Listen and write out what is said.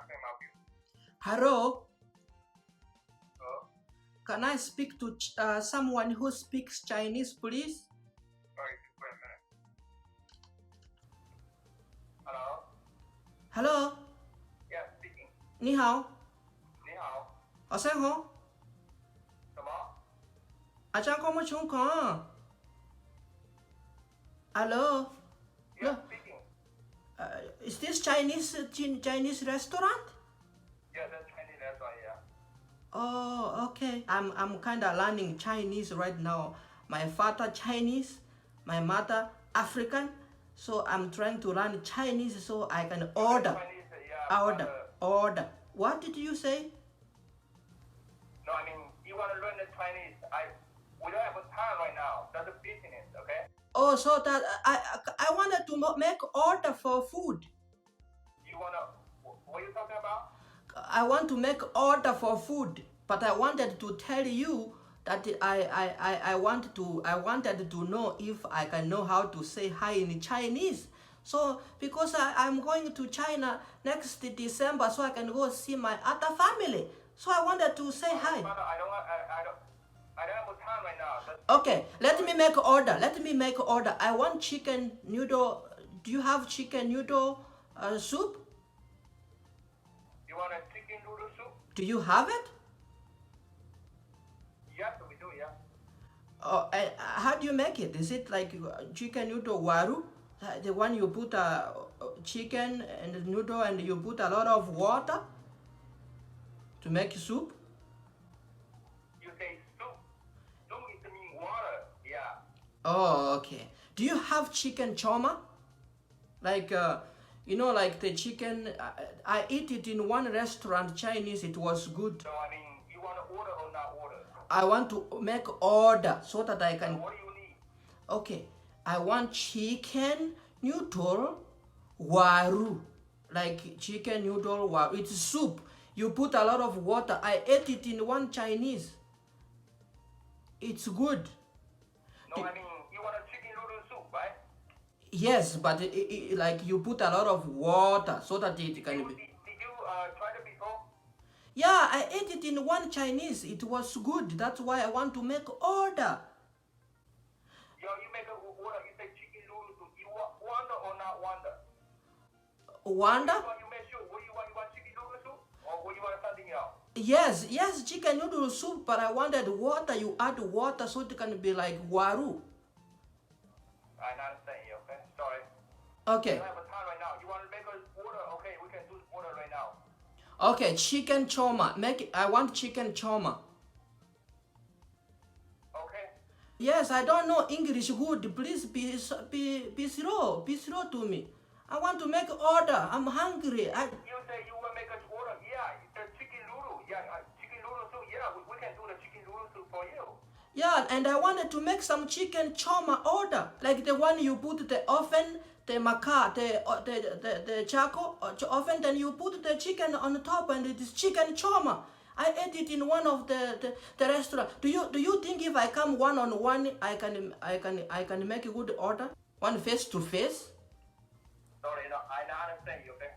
can help you? Hello, Hello? can I speak to someone who speaks Chinese, please? Sorry, wait a minute. Hello? Hello, Yeah, speaking. 你好，你好，学生好，什么？阿张讲乜情况 ？Hello, Yeah, no, speaking. is this Chinese restaurant? Yeah, that's Chinese restaurant, yeah. Oh, okay. I'm kind of learning Chinese right now. My father Chinese, my mother African, so I'm trying to learn Chinese so I can order. Chinese, yeah. Order. What did you say? No, I mean, you want to learn the Chinese. We don't have time right now. That's a business, okay? Oh, so that I wanted to make order for food. You want to, what are you talking about? I want to make order for food, but I wanted to tell you that I wanted to know if I can know how to say hi in Chinese. So because I'm going to China next December, so I can go see my other family. So I wanted to say hi. Brother, I don't have time right now. Okay, let me make order. I want chicken noodle. Do you have chicken noodle soup? You want a chicken noodle soup? Do you have it? Yes, we do, yeah. Oh, how do you make it? Is it like chicken noodle WARU? The one you put chicken and noodle and you put a lot of water to make soup? You say soup. Soup is mean water, yeah. Oh, okay. Do you have chicken CHOMA? Like, like the chicken, I eat it in one restaurant, Chinese, it was good. So, I mean, you want to order or not order? I want to make order so that I can... What do you need? Okay, I want chicken noodle WARU. Like chicken noodle WARU. It's soup. You put a lot of water. I ate it in one Chinese. It's good. No, I mean, you want a chicken noodle soup, right? Yes, but like you put a lot of water so that it can be... Did you try it before? Yeah, I ate it in one Chinese. It was good. That's why I want to make order. You make a order, you say chicken noodle soup. You wonder or not wonder? Wonder? You make sure. What do you want? You want chicken noodle soup? Or what do you want something else? Yes, chicken noodle soup, but I wanted water. You add water so it can be like WARU. I understand you, okay? Sorry. Okay. You don't have a time right now. You want to make an order? Okay, we can do the order right now. Okay, chicken CHOMA. I want chicken CHOMA. Okay. Yes, I don't know English good. Please be slow to me. I want to make order. I'm hungry. You say you will make an order. Yeah, the chicken noodle. Yeah, chicken noodle soup. Yeah, we can do the chicken noodle soup for you. Yeah, and I wanted to make some chicken CHOMA order, like the one you put the oven, the charcoal oven, then you put the chicken on top, and it is chicken CHOMA. I ate it in one of the restaurant. Do you think if I come one on one, I can make a good order, one face to face? Sorry, no, I understand you, okay?